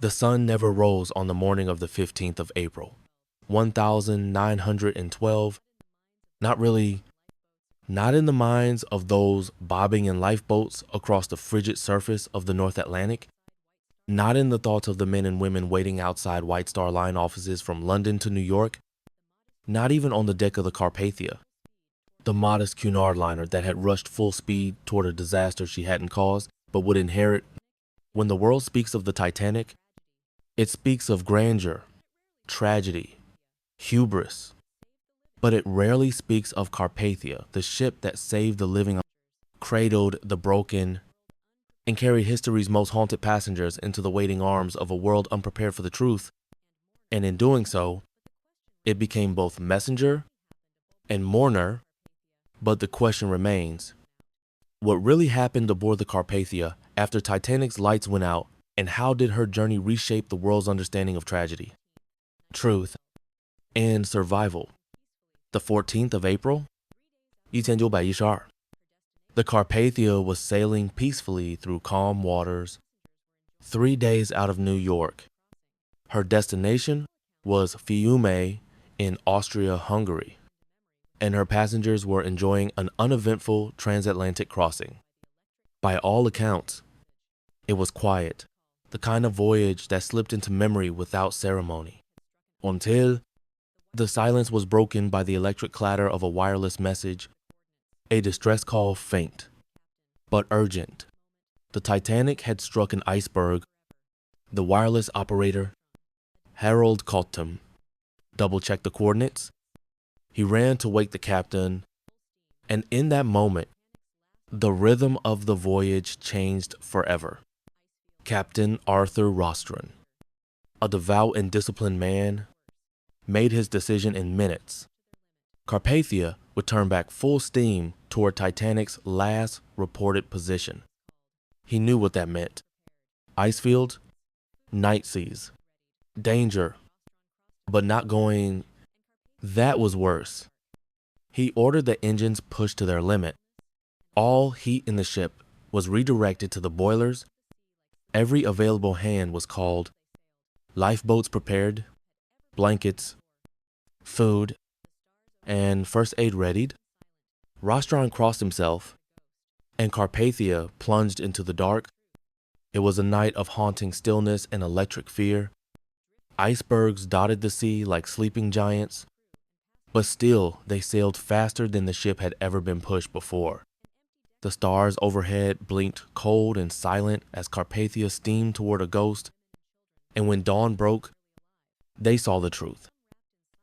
The sun never rose on the morning of the 15th of April, 1912, not really, not in the minds of those bobbing in lifeboats across the frigid surface of the North Atlantic, not in the thoughts of the men and women waiting outside White Star Line offices from London to New York, not even on the deck of the Carpathia, the modest Cunard liner that had rushed full speed toward a disaster she hadn't caused but would inherit. When the world speaks of the Titanic, it speaks of grandeur, tragedy, hubris, but it rarely speaks of Carpathia, the ship that saved the living, cradled the broken, and carried history's most haunted passengers into the waiting arms of a world unprepared for the truth. And in doing so, it became both messenger and mourner. But the question remains, what really happened aboard the Carpathia after Titanic's lights went out, and how did her journey reshape the world's understanding of tragedy, truth, and survival? The 14th of April, 1912. The Carpathia was sailing peacefully through calm waters, 3 days out of New York. Her destination was Fiume in Austria-Hungary, and her passengers were enjoying an uneventful transatlantic crossing. By all accounts, it was quiet, the kind of voyage that slipped into memory without ceremony, until the silence was broken by the electric clatter of a wireless message, a distress call faint, but urgent. The Titanic had struck an iceberg. The wireless operator, Harold Cottam, double-checked the coordinates. He ran to wake the captain, and in that moment, the rhythm of the voyage changed forever. Captain Arthur Rostron, a devout and disciplined man, made his decision in minutes. Carpathia would turn back full steam toward Titanic's last reported position. He knew what that meant. Icefield, night seas, danger, but not going. That was worse. He ordered the engines pushed to their limit. All heat in the ship was redirected to the boilers. Every available hand was called. Lifeboats prepared, blankets, food, and first aid readied. Rostron crossed himself, and Carpathia plunged into the dark. It was a night of haunting stillness and electric fear. Icebergs dotted the sea like sleeping giants, but still they sailed faster than the ship had ever been pushed before. The stars overhead blinked cold and silent as Carpathia steamed toward a ghost, and when dawn broke, they saw the truth.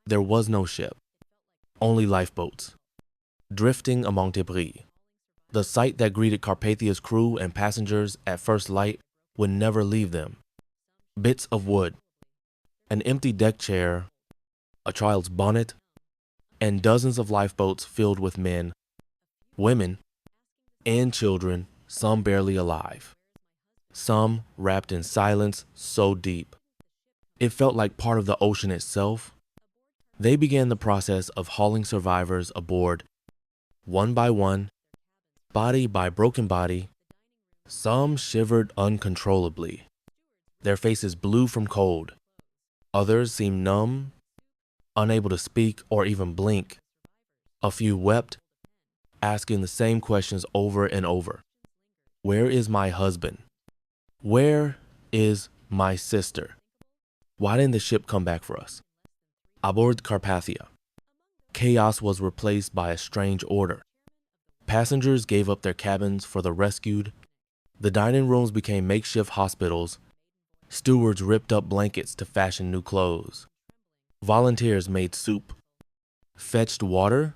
There was no ship, only lifeboats, drifting among debris. The sight that greeted Carpathia's crew and passengers at first light would never leave them. Bits of wood, an empty deck chair, a child's bonnet, and dozens of lifeboats filled with men, women, and children, some barely alive, some wrapped in silence so deep it felt like part of the ocean itself. They began the process of hauling survivors aboard, one by one, body by broken body. Some shivered uncontrollably, their faces blue from cold. Others seemed numb, unable to speak or even blink. A few wept, asking the same questions over and over. Where is my husband? Where is my sister? Why didn't the ship come back for us? Aboard Carpathia, chaos was replaced by a strange order. Passengers gave up their cabins for the rescued. The dining rooms became makeshift hospitals. Stewards ripped up blankets to fashion new clothes. Volunteers made soup, fetched water,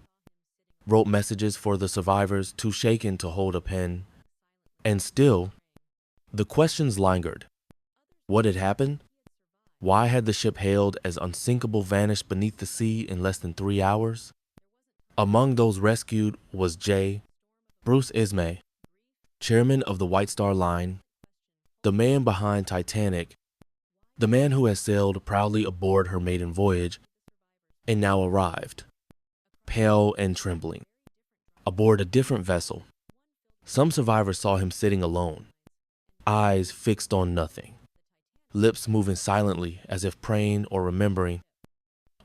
wrote messages for the survivors too shaken to hold a pen. And still, the questions lingered. What had happened? Why had the ship hailed as unsinkable vanished beneath the sea in less than 3 hours? Among those rescued was Bruce Ismay, chairman of the White Star Line, the man behind Titanic, the man who had sailed proudly aboard her maiden voyage and now arrived, pale and trembling, aboard a different vessel. Some survivors saw him sitting alone, eyes fixed on nothing. lips moving silently as if praying or remembering.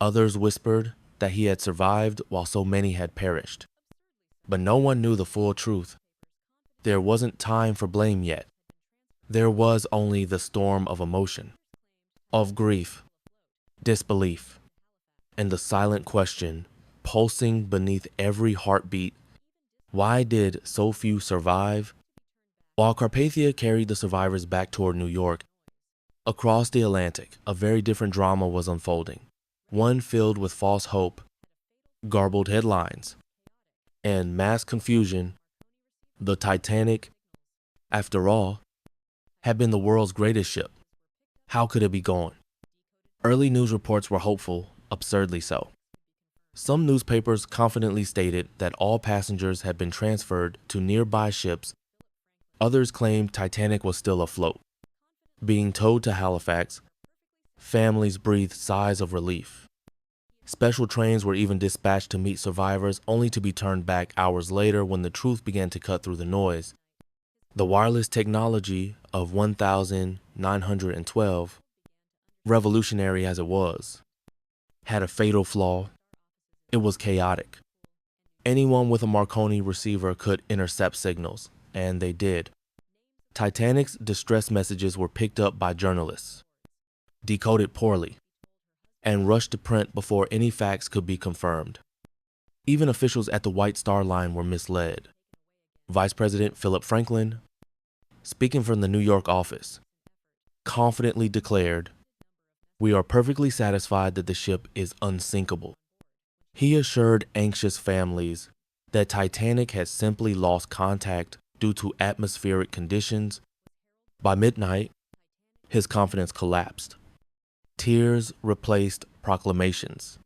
Others whispered that he had survived while so many had perished. But no one knew the full truth. There wasn't time for blame yet. There was only the storm of emotion, of grief, disbelief, and the silent question pulsing beneath every heartbeat: why did so few survive? While Carpathia carried the survivors back toward New York, across the Atlantic, a very different drama was unfolding, one filled with false hope, garbled headlines, and mass confusion. The Titanic, after all, had been the world's greatest ship. How could it be gone? Early news reports were hopeful, absurdly so. Some newspapers confidently stated that all passengers had been transferred to nearby ships. Others claimed Titanic was still afloat. Being towed to Halifax, families breathed sighs of relief. Special trains were even dispatched to meet survivors, only to be turned back hours later when the truth began to cut through the noise. The wireless technology of 1912, revolutionary as it was, had a fatal flaw. It was chaotic. Anyone with a Marconi receiver could intercept signals, and they did. Titanic's distress messages were picked up by journalists, decoded poorly, and rushed to print before any facts could be confirmed. Even officials at the White Star Line were misled. Vice President Philip Franklin, speaking from the New York office, confidently declared, "We are perfectly satisfied that the ship is unsinkable." He assured anxious families that Titanic had simply lost contact due to atmospheric conditions. By midnight, his confidence collapsed. Tears replaced proclamations,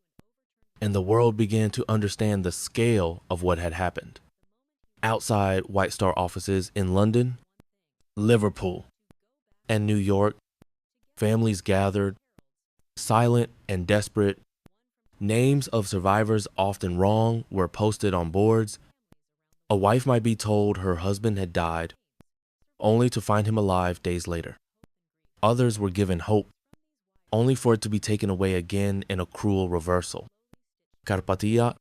and the world began to understand the scale of what had happened. Outside White Star offices in London, Liverpool, and New York, families gathered, silent and desperate. Names of survivors often wrong were posted on boards. A wife might be told her husband had died, only to find him alive days later. Others were given hope, only for it to be taken away again in a cruel reversal. Carpathia,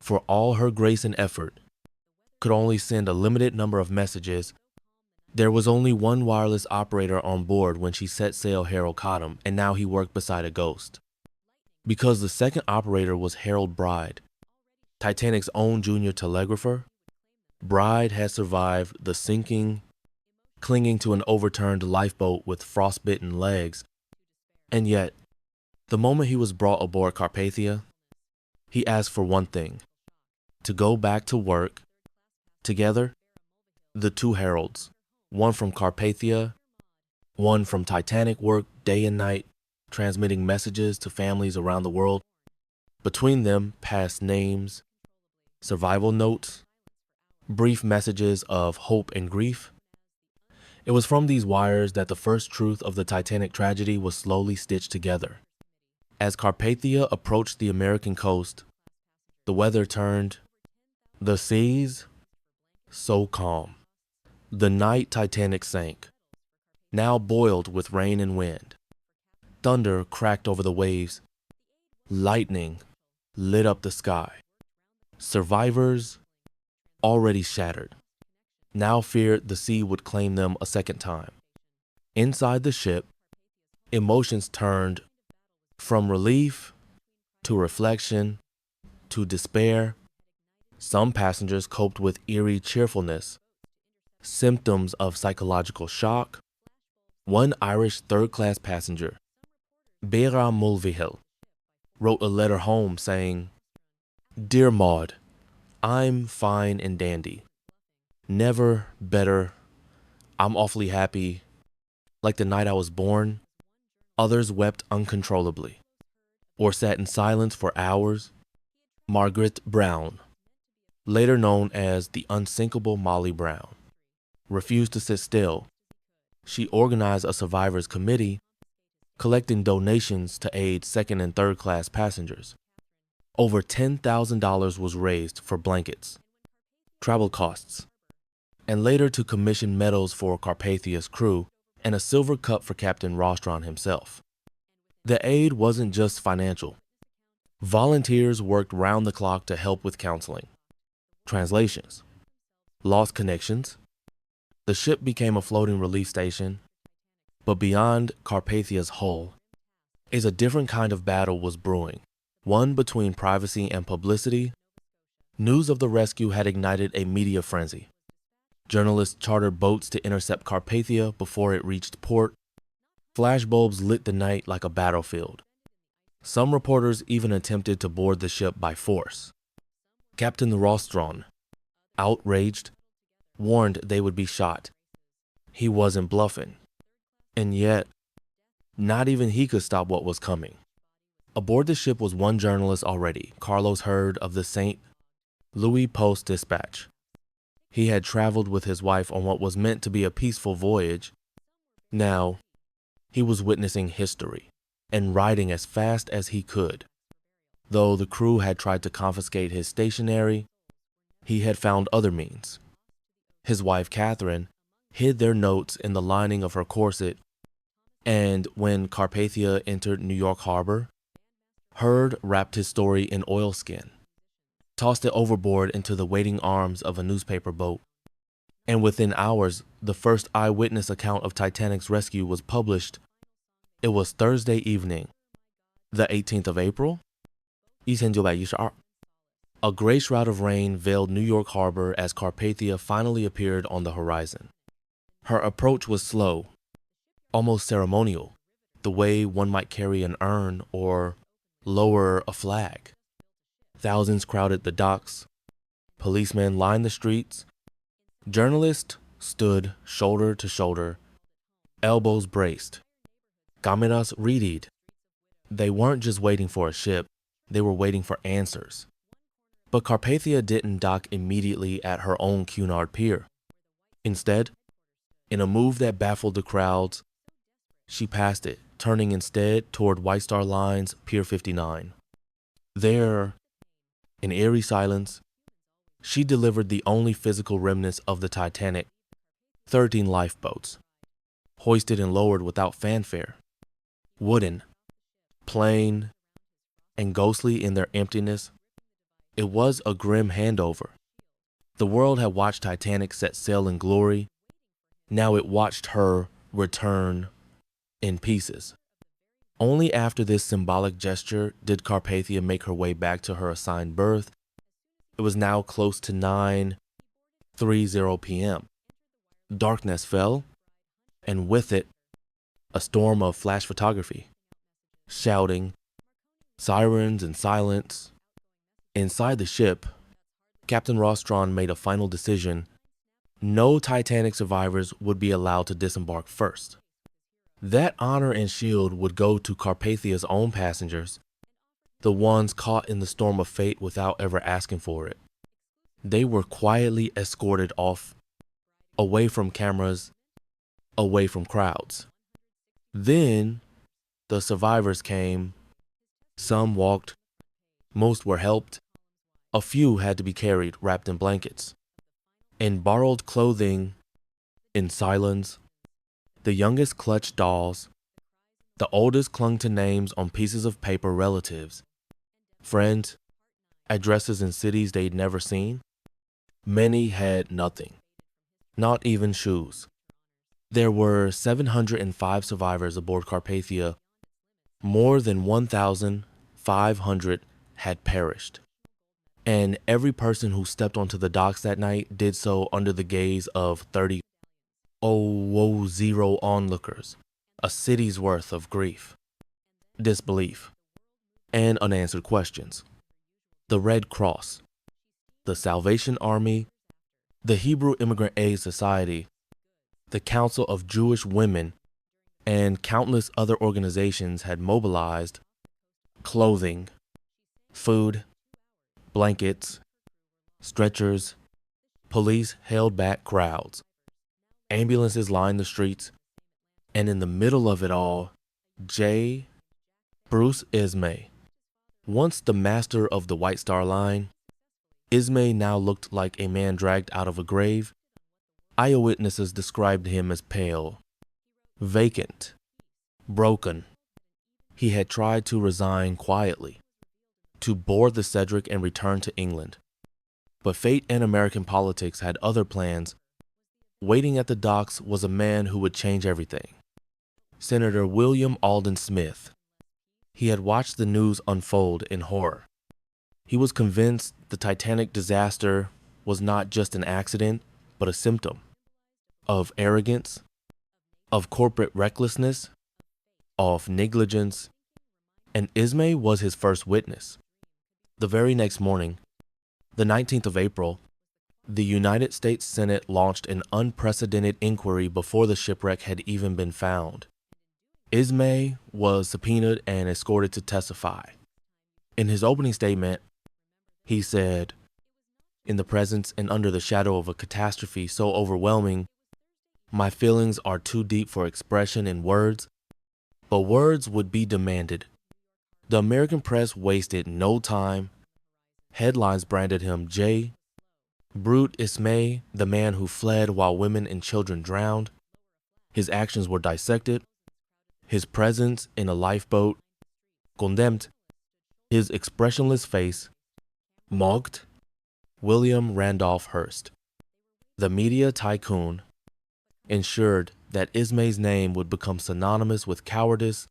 for all her grace and effort, could only send a limited number of messages. There was only one wireless operator on board when she set sail. Harold Cottam, and now he worked beside a ghost. Because the second operator was Harold Bride, Titanic's own junior telegrapher. Bride had survived the sinking, clinging to an overturned lifeboat with frostbitten legs. And yet, the moment he was brought aboard Carpathia, he asked for one thing: to go back to work. Together, the two Harolds, one from Carpathia, one from Titanic, worked day and night, transmitting messages to families around the world. Between them passed names, survival notes, brief messages of hope and grief. It was from these wires that the first truth of the Titanic tragedy was slowly stitched together. As Carpathia approached the American coast, the weather turned. The seas, so calm. The night Titanic sank, now boiled with rain and wind. Thunder cracked over the waves. Lightning lit up the sky. Survivors, already shattered, now feared the sea would claim them a second time. Inside the ship, emotions turned from relief to reflection to despair. Some passengers coped with eerie cheerfulness, symptoms of psychological shock. One Irish third-class passenger, Béra Mulvihill, wrote a letter home saying, "Dear Maud, I'm fine and dandy. Never better. I'm awfully happy. Like the night I was born." Others wept uncontrollably, or sat in silence for hours. Margaret Brown, later known as the unsinkable Molly Brown, refused to sit still. She organized a survivors committee, collecting donations to aid second and third class passengers. Over $10,000 was raised for blankets, travel costs, and later to commission medals for Carpathia's crew and a silver cup for Captain Rostron himself. The aid wasn't just financial. Volunteers worked round the clock to help with counseling, translations, lost connections. The ship became a floating relief station, but beyond Carpathia's hull is a different kind of battle was brewing, one between privacy and publicity. News of the rescue had ignited a media frenzy. Journalists chartered boats to intercept Carpathia before it reached port. Flashbulbs lit the night like a battlefield. Some reporters even attempted to board the ship by force. Captain Rostron, outraged, warned they would be shot. He wasn't bluffing. And yet, not even he could stop what was coming. Aboard the ship was one journalist already, Carlos Hurd of the St. Louis Post-Dispatch. He had traveled with his wife on what was meant to be a peaceful voyage. Now, he was witnessing history and riding as fast as he could. Though the crew had tried to confiscate his stationery, he had found other means. His wife, Catherine, hid their notes in the lining of her corset, and when Carpathia entered New York Harbor, Hurd wrapped his story in oilskin, tossed it overboard into the waiting arms of a newspaper boat, and within hours, the first eyewitness account of Titanic's rescue was published. It was Thursday evening, the 18th of April, 1912. A gray shroud of rain veiled New York Harbor as Carpathia finally appeared on the horizon. Her approach was slow, almost ceremonial, the way one might carry an urn or lower a flag. Thousands crowded the docks. Policemen lined the streets. Journalists stood shoulder to shoulder, elbows braced. Cameras readied. They weren't just waiting for a ship, they were waiting for answers. But Carpathia didn't dock immediately at her own Cunard pier. Instead, in a move that baffled the crowds, she passed it, turning instead toward White Star Line's Pier 59. There, in eerie silence, she delivered the only physical remnants of the Titanic, 13 lifeboats, hoisted and lowered without fanfare, wooden, plain, and ghostly in their emptiness. It was a grim handover. The world had watched Titanic set sail in glory. Now it watched her return in pieces. Only after this symbolic gesture did Carpathia make her way back to her assigned berth. It was now close to 9:30 p.m. Darkness fell, and with it, a storm of flash photography, shouting, sirens, and silence. Inside the ship, Captain Rostron made a final decision. No Titanic survivors would be allowed to disembark first. That honor and shield would go to Carpathia's own passengers, the ones caught in the storm of fate without ever asking for it. They were quietly escorted off, away from cameras, away from crowds. Then, the survivors came. Some walked, most were helped. A few had to be carried wrapped in blankets, in borrowed clothing, in silence. The youngest clutched dolls. The oldest clung to names on pieces of paper, relatives, friends, addresses in cities they'd never seen. Many had nothing, not even shoes. There were 705 survivors aboard Carpathia. More than 1,500 had perished. And every person who stepped onto the docks that night did so under the gaze of 30 onlookers, a city's worth of grief, disbelief, and unanswered questions. The Red Cross, the Salvation Army, the Hebrew Immigrant Aid Society, the Council of Jewish Women, and countless other organizations had mobilized clothing, food, blankets, stretchers. Police held back crowds. Ambulances lined the streets, and in the middle of it all, Bruce Ismay. Once the master of the White Star Line, Ismay now looked like a man dragged out of a grave. Eyewitnesses described him as pale, vacant, broken. He had tried to resign quietly, to board the Cedric and return to England. But fate and American politics had other plans. Waiting at the docks was a man who would change everything. Senator William Alden Smith. He had watched the news unfold in horror. He was convinced the Titanic disaster was not just an accident, but a symptom of arrogance, of corporate recklessness, of negligence, and Ismay was his first witness. The very next morning, the 19th of April, the United States Senate launched an unprecedented inquiry before the shipwreck had even been found. Ismay was subpoenaed and escorted to testify. In his opening statement, he said, "In the presence and under the shadow of a catastrophe so overwhelming, my feelings are too deep for expression in words, but words would be demanded." The American press wasted no time. Headlines branded him J. Brute Ismay, the man who fled while women and children drowned. His actions were dissected. His presence in a lifeboat, condemned. His expressionless face, mocked. William Randolph Hearst, the media tycoon, ensured that Ismay's name would become synonymous with cowardice,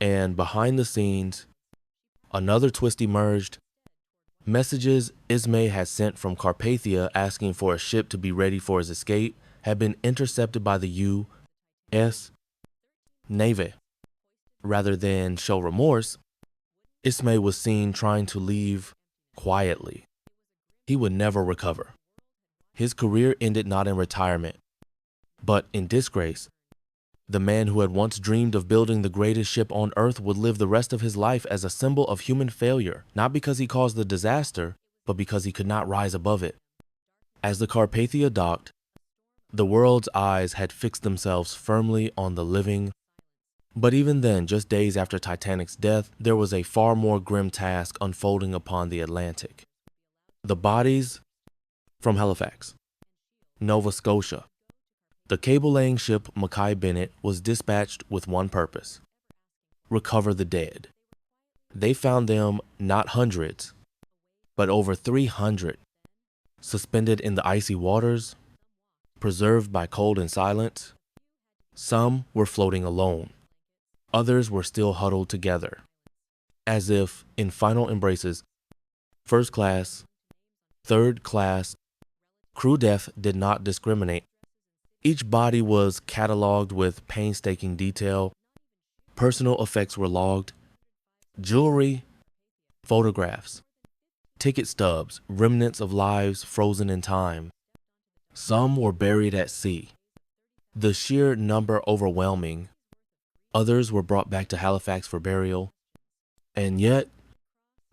and behind the scenes, another twist emerged. Messages Ismay had sent from Carpathia asking for a ship to be ready for his escape had been intercepted by the U.S. Navy. Rather than show remorse, Ismay was seen trying to leave quietly. He would never recover. His career ended not in retirement, but in disgrace. The man who had once dreamed of building the greatest ship on earth would live the rest of his life as a symbol of human failure, not because he caused the disaster, but because he could not rise above it. As the Carpathia docked, the world's eyes had fixed themselves firmly on the living. But even then, just days after Titanic's death, there was a far more grim task unfolding upon the Atlantic. The bodies from Halifax, Nova Scotia. The cable-laying ship Mackay Bennett was dispatched with one purpose: recover the dead. They found them not hundreds, but over 300, suspended in the icy waters, preserved by cold and silence. Some were floating alone. Others were still huddled together, as if in final embraces. First class, third class, crew death did not discriminate. Each body was cataloged with painstaking detail. Personal effects were logged. Jewelry, photographs, ticket stubs, remnants of lives frozen in time. Some were buried at sea, the sheer number overwhelming. Others were brought back to Halifax for burial. And yet,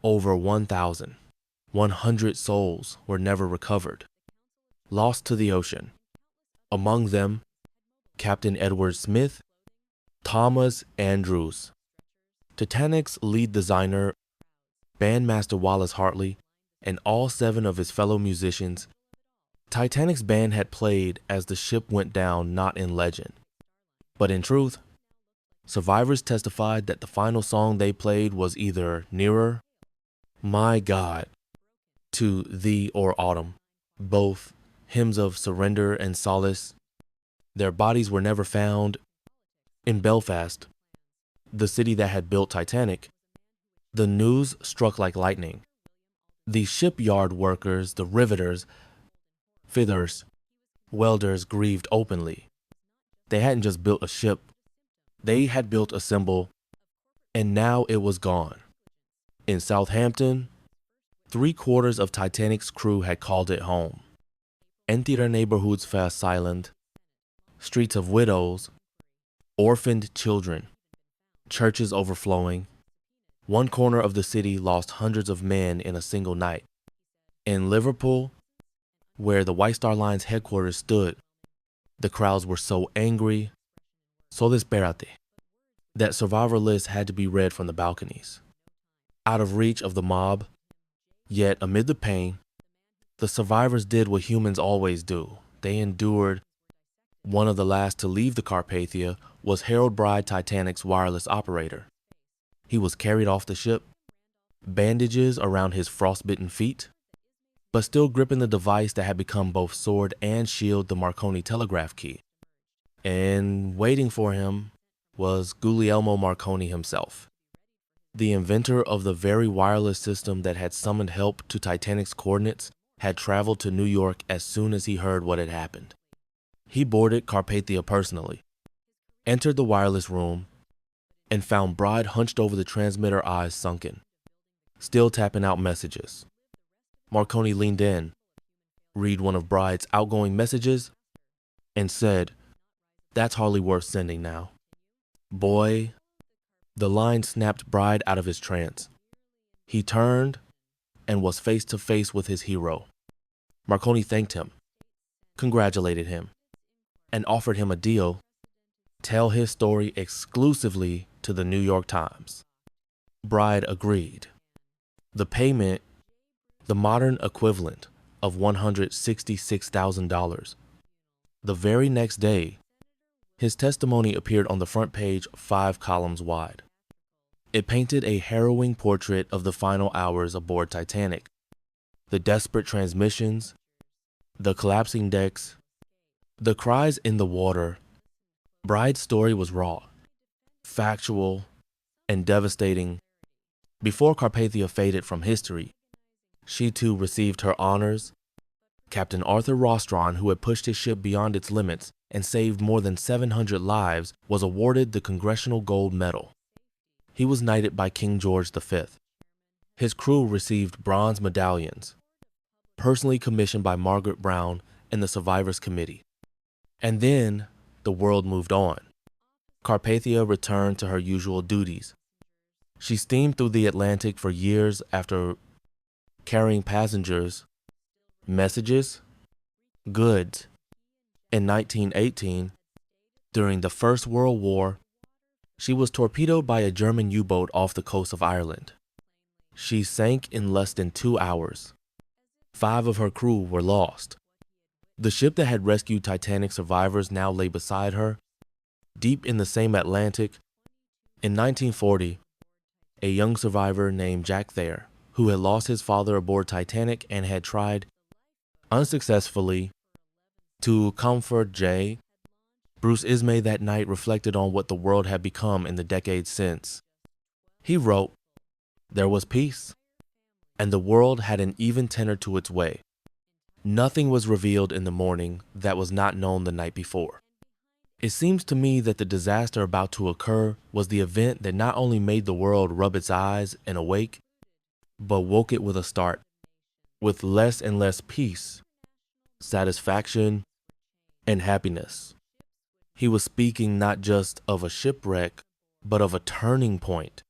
over 1,100 souls were never recovered, lost to the ocean. Among them, Captain Edward Smith, Thomas Andrews, Titanic's lead designer, bandmaster Wallace Hartley, and all 7 of his fellow musicians. Titanic's band had played as the ship went down not in legend, but in truth. Survivors testified that the final song they played was either Nearer, My God, to Thee or Autumn, both hymns of surrender and solace. Their bodies were never found. In Belfast, the city that had built Titanic, the news struck like lightning. The shipyard workers, the riveters, fitters, welders grieved openly. They hadn't just built a ship, they had built a symbol, and now it was gone. In Southampton, 3/4 of Titanic's crew had called it home. Entire neighborhoods fell silent, streets of widows, orphaned children, churches overflowing. One corner of the city lost hundreds of men in a single night. In Liverpool, where the White Star Line's headquarters stood, the crowds were so angry, so desperate, that survivor lists had to be read from the balconies. Out of reach of the mob, yet amid the pain, the survivors did what humans always do. They endured One of the last to leave the Carpathia was Harold Bride, Titanic's wireless operator. He was carried off the ship, bandages around his frostbitten feet, but still gripping the device that had become both sword and shield, the Marconi telegraph key. And waiting for him was Guglielmo Marconi himself, the inventor of the very wireless system that had summoned help to Titanic's coordinates. Had traveled to New York as soon as he heard what had happened. He boarded Carpathia personally, entered the wireless room, and found Bride hunched over the transmitter, eyes sunken, still tapping out messages. Marconi leaned in, read one of Bride's outgoing messages, and said, "That's hardly worth sending now." Boy, the line snapped Bride out of his trance. He turned and was face to face with his hero. Marconi thanked him, congratulated him, and offered him a deal: tell his story exclusively to the New York Times. Bride agreed. The payment, the modern equivalent of $166,000. The very next day, his testimony appeared on the front page 5 columns wide. It painted a harrowing portrait of the final hours aboard Titanic, the desperate transmissions, the collapsing decks, the cries in the water. Bride's story was raw, factual, and devastating. Before Carpathia faded from history, she too received her honors. Captain Arthur Rostron, who had pushed his ship beyond its limits and saved more than 700 lives, was awarded the Congressional Gold Medal. He was knighted by King George V. His crew received bronze medallions, personally commissioned by Margaret Brown and the Survivors Committee. And then the world moved on. Carpathia returned to her usual duties. She steamed through the Atlantic for years after carrying passengers, messages, goods. In 1918, during the First World War, she was torpedoed by a German U-boat off the coast of Ireland. She sank in less than 2 hours. 5 of her crew were lost. The ship that had rescued Titanic survivors now lay beside her, deep in the same Atlantic. In 1940, a young survivor named Jack Thayer, who had lost his father aboard Titanic and had tried, unsuccessfully, to comfort Jay, Bruce Ismay that night reflected on what the world had become in the decades since. He wrote, "There was peace, and the world had an even tenor to its way. Nothing was revealed in the morning that was not known the night before." It seems to me that the disaster about to occur was the event that not only made the world rub its eyes and awake, but woke it with a start, with less and less peace, satisfaction, and happiness. He was speaking not just of a shipwreck, but of a turning point.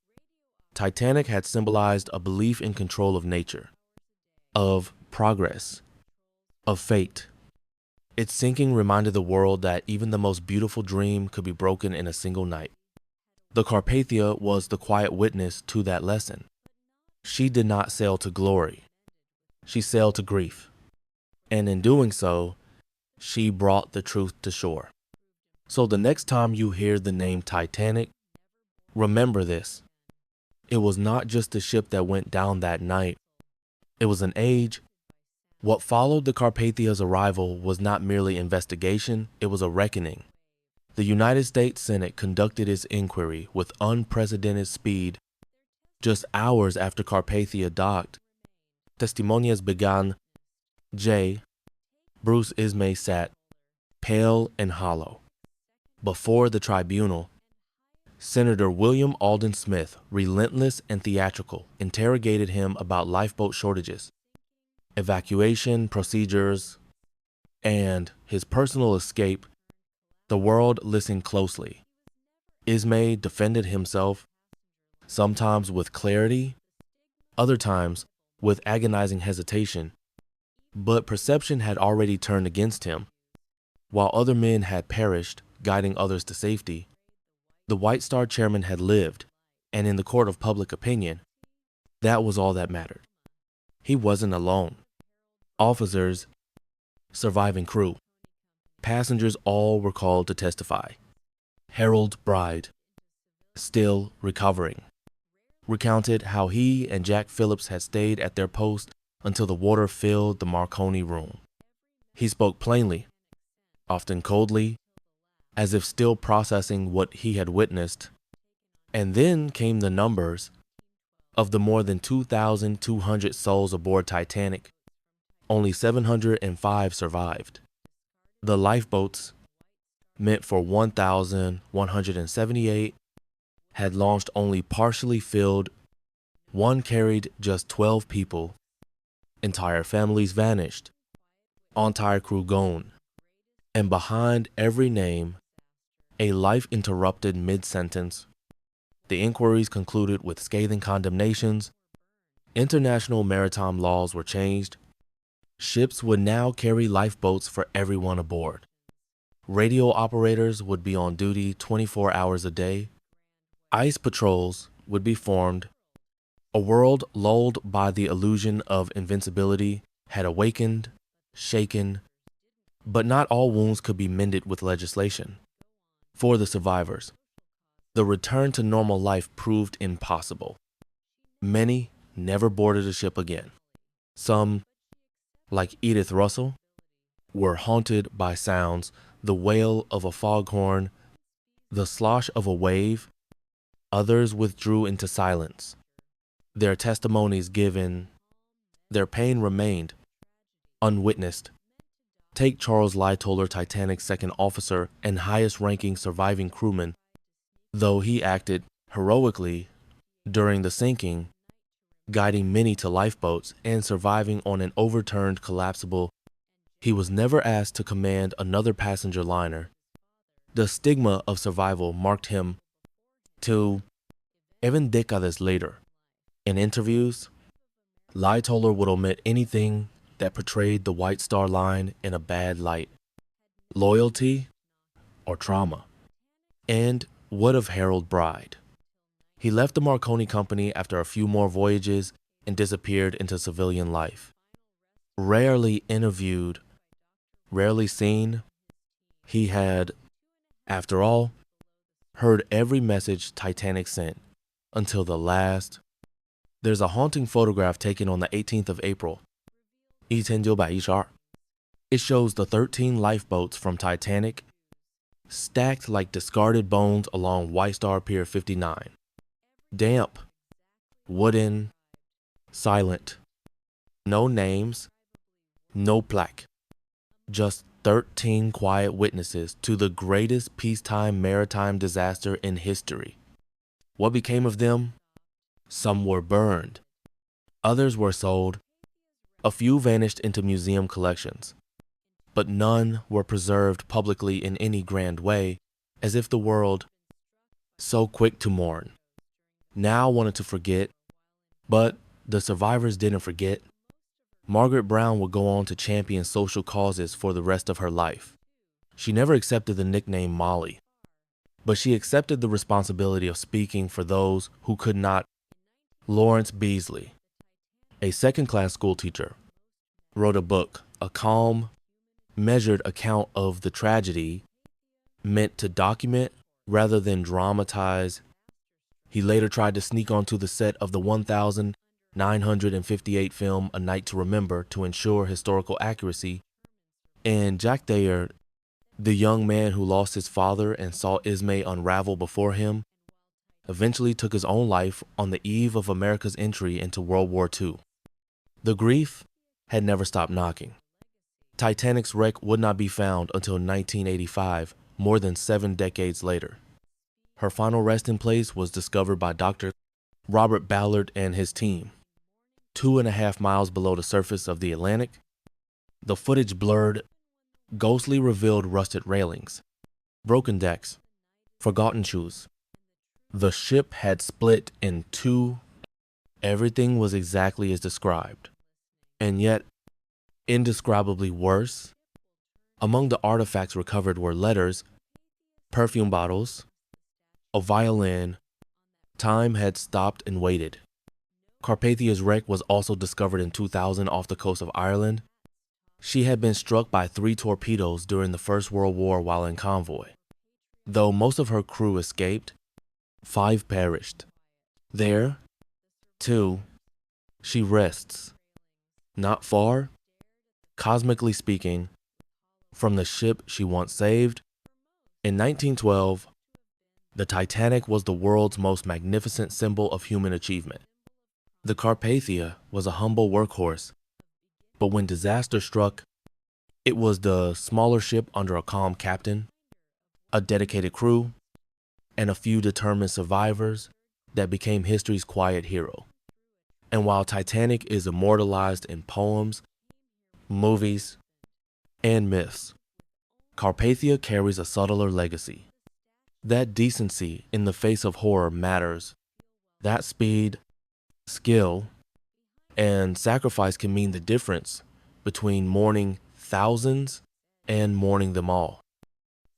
Titanic had symbolized a belief in control of nature, of progress, of fate. Its sinking reminded the world that even the most beautiful dream could be broken in a single night. The Carpathia was the quiet witness to that lesson. She did not sail to glory. She sailed to grief. And in doing so, she brought the truth to shore. So the next time you hear the name Titanic, remember this. It was not just the ship that went down that night. It was an age. What followed the Carpathia's arrival was not merely investigation, it was a reckoning. The United States Senate conducted its inquiry with unprecedented speed. Just hours after Carpathia docked, testimonias began. Bruce Ismay sat, pale and hollow, before the tribunal. Senator William Alden Smith, relentless and theatrical, interrogated him about lifeboat shortages, evacuation procedures, and his personal escape. The world listened closely. Ismay defended himself, sometimes with clarity, other times with agonizing hesitation. But perception had already turned against him. While other men had perished, guiding others to safety, the White Star chairman had lived, and in the court of public opinion, that was all that mattered. He wasn't alone. Officers, surviving crew, passengers all were called to testify. Harold Bride, still recovering, recounted how he and Jack Phillips had stayed at their post until the water filled the Marconi room. He spoke plainly, often coldly, as if still processing what he had witnessed. And then came the numbers. Of the more than 2,200 souls aboard Titanic, only 705 survived. The lifeboats, meant for 1,178, had launched only partially filled. One carried just 12 people. Entire families vanished. Entire crew gone. And behind every name, a life interrupted mid-sentence. The inquiries concluded with scathing condemnations. International maritime laws were changed. Ships would now carry lifeboats for everyone aboard. Radio operators would be on duty 24 hours a day. Ice patrols would be formed. A world lulled by the illusion of invincibility had awakened, shaken, but not all wounds could be mended with legislation. For the survivors, the return to normal life proved impossible. Many never boarded a ship again. Some, like Edith Russell, were haunted by sounds, the wail of a foghorn, the slosh of a wave. Others withdrew into silence. Their testimonies given, their pain remained unwitnessed. Take Charles Lightoller, Titanic's second officer and highest-ranking surviving crewman. Though he acted heroically during the sinking, guiding many to lifeboats and surviving on an overturned collapsible, he was never asked to command another passenger liner. The stigma of survival marked him till even decades later. In interviews, Lightoller would omit anything that portrayed the White Star Line in a bad light, loyalty or trauma. And what of Harold Bride? He left the Marconi Company after a few more voyages and disappeared into civilian life. Rarely interviewed, rarely seen, he had, after all, heard every message Titanic sent until the last. There's a haunting photograph taken on the 18th of April, 1912. It shows the 13 lifeboats from Titanic stacked like discarded bones along White Star Pier 59. Damp, wooden, silent. No names, no plaque. Just 13 quiet witnesses to the greatest peacetime maritime disaster in history. What became of them? Some were burned. Others were sold. A few vanished into museum collections. But none were preserved publicly in any grand way, as if the world, so quick to mourn, now wanted to forget. But the survivors didn't forget. Margaret Brown would go on to champion social causes for the rest of her life. She never accepted the nickname Molly, but she accepted the responsibility of speaking for those who could not. Lawrence Beasley, a second-class schoolteacher, wrote a book, a calm, measured account of the tragedy, meant to document rather than dramatize. He later tried to sneak onto the set of the 1958 film A Night to Remember to ensure historical accuracy, and Jack Thayer, the young man who lost his father and saw Ismay unravel before him, eventually took his own life on the eve of America's entry into World War II. The grief had never stopped knocking. Titanic's wreck would not be found until 1985, more than 7 decades later. Her final resting place was discovered by Dr. Robert Ballard and his team. 2.5 miles below the surface of the Atlantic, the footage blurred, ghostly revealed rusted railings, broken decks, forgotten shoes. The ship had split in two. Everything was exactly as described, and yet indescribably worse. Among the artifacts recovered were letters, perfume bottles, a violin. Time had stopped and waited. Carpathia's wreck was also discovered in 2000 off the coast of Ireland. She had been struck by 3 torpedoes during the First World War while in convoy. Though most of her crew escaped, 5 perished. There, too, she rests, not far, cosmically speaking, from the ship she once saved. In 1912, the Titanic was the world's most magnificent symbol of human achievement. The Carpathia was a humble workhorse, but when disaster struck, it was the smaller ship under a calm captain, a dedicated crew, and a few determined survivors that became history's quiet hero. And while Titanic is immortalized in poems, movies, and myths, Carpathia carries a subtler legacy. That decency in the face of horror matters. That speed, skill, and sacrifice can mean the difference between mourning thousands and mourning them all.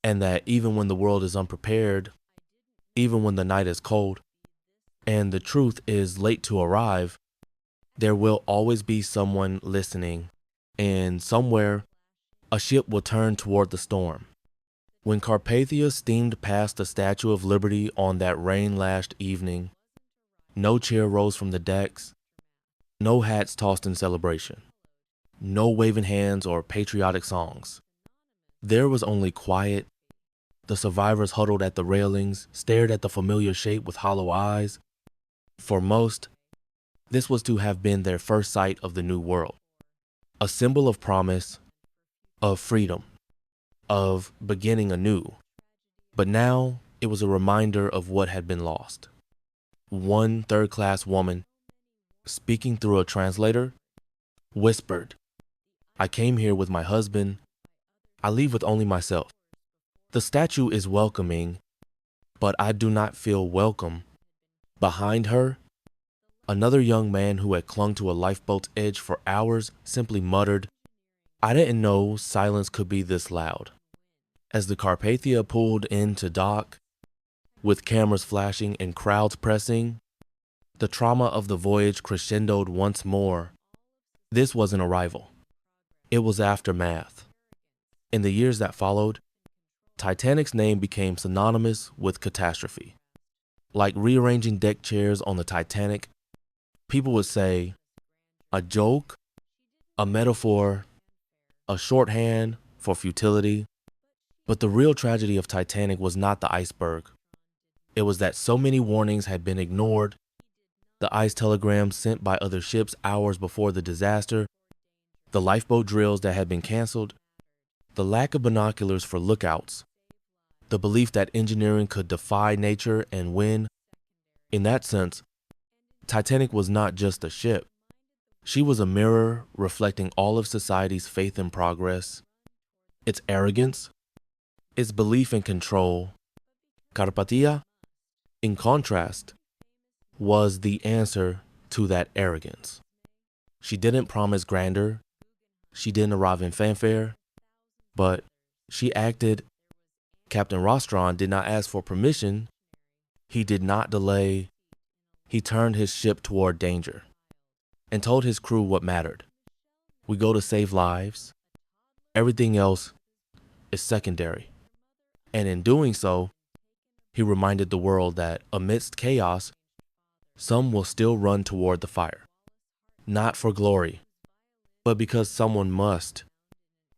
And that even when the world is unprepared, even when the night is cold, and the truth is late to arrive, there will always be someone listening, and somewhere, a ship will turn toward the storm. When Carpathia steamed past the Statue of Liberty on that rain-lashed evening, no cheer rose from the decks, no hats tossed in celebration, no waving hands or patriotic songs. There was only quiet. The survivors huddled at the railings, stared at the familiar shape with hollow eyes. For most, this was to have been their first sight of the new world, a symbol of promise, of freedom, of beginning anew. But now it was a reminder of what had been lost. One third-class woman, speaking through a translator, whispered, "I came here with my husband. I leave with only myself. The statue is welcoming, but I do not feel welcome." Behind her, another young man who had clung to a lifeboat's edge for hours simply muttered, "I didn't know silence could be this loud." As the Carpathia pulled into dock, with cameras flashing and crowds pressing, the trauma of the voyage crescendoed once more. This wasn't arrival. It was aftermath. In the years that followed, Titanic's name became synonymous with catastrophe. Like rearranging deck chairs on the Titanic, people would say, a joke, a metaphor, a shorthand for futility. But the real tragedy of Titanic was not the iceberg. It was that so many warnings had been ignored, the ice telegrams sent by other ships hours before the disaster, the lifeboat drills that had been canceled, the lack of binoculars for lookouts, the belief that engineering could defy nature and win. In that sense, Titanic was not just a ship. She was a mirror reflecting all of society's faith in progress, its arrogance, its belief in control. Carpathia, in contrast, was the answer to that arrogance. She didn't promise grandeur, she didn't arrive in fanfare, but she acted. Captain Rostron did not ask for permission, he did not delay. He turned his ship toward danger and told his crew what mattered. We go to save lives. Everything else is secondary. And in doing so, he reminded the world that amidst chaos, some will still run toward the fire. Not for glory, but because someone must.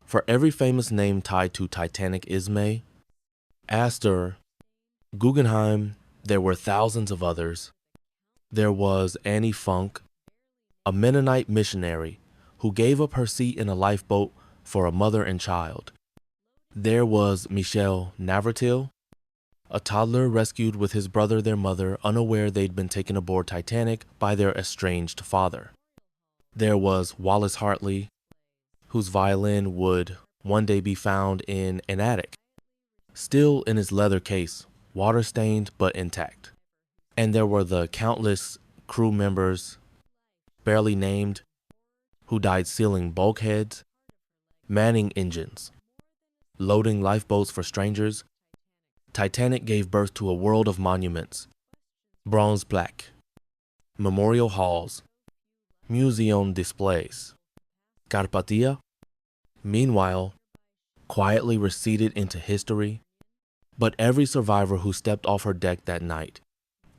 For every famous name tied to Titanic Ismay, Astor, Guggenheim, there were thousands of others. There was Annie Funk, a Mennonite missionary who gave up her seat in a lifeboat for a mother and child. There was Michel Navratil, a toddler rescued with his brother, their mother, unaware they'd been taken aboard Titanic by their estranged father. There was Wallace Hartley, whose violin would one day be found in an attic, still in its leather case, water-stained but intact. And there were the countless crew members, barely named, who died sealing bulkheads, manning engines, loading lifeboats for strangers. Titanic gave birth to a world of monuments, bronze plaque, memorial halls, museum displays. Carpathia, Meanwhile, quietly receded into history, but every survivor who stepped off her deck that night,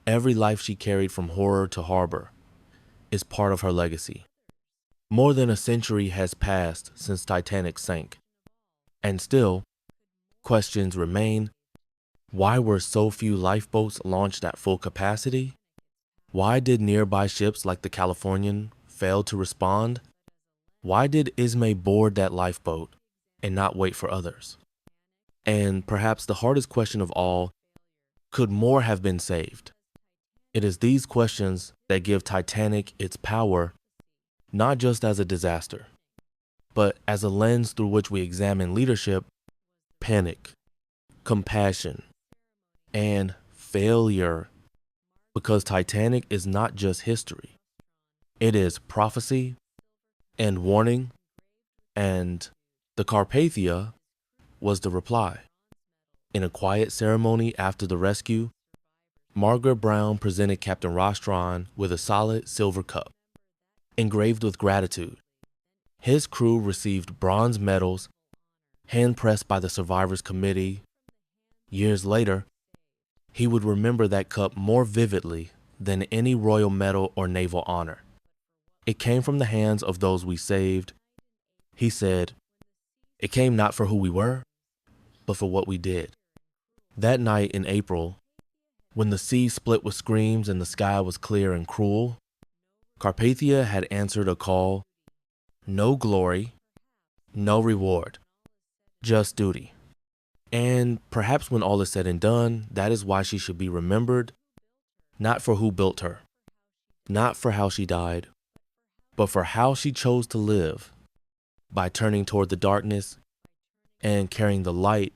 every life she carried from horror to harbor, is part of her legacy. More than a century has passed since Titanic sank, and still, questions remain. Why were so few lifeboats launched at full capacity? Why did nearby ships like the Californian fail to respond? Why did Ismay board that lifeboat and not wait for others? And perhaps the hardest question of all, could more have been saved? It is these questions that give Titanic its power, not just as a disaster, but as a lens through which we examine leadership, panic, compassion, and failure. Because Titanic is not just history. It is prophecy and warning, and the Carpathia was the reply. In a quiet ceremony after the rescue, Margaret Brown presented Captain Rostron with a solid silver cup, engraved with gratitude. His crew received bronze medals, hand-pressed by the Survivors Committee. Years later, he would remember that cup more vividly than any royal medal or naval honor. It came from the hands of those we saved. He said, "It came not for who we were, but for what we did." That night in April, when the sea split with screams and the sky was clear and cruel, Carpathia had answered a call. No glory, no reward, just duty. And perhaps when all is said and done, that is why she should be remembered, not for who built her, not for how she died, but for how she chose to live, by turning toward the darkness and carrying the light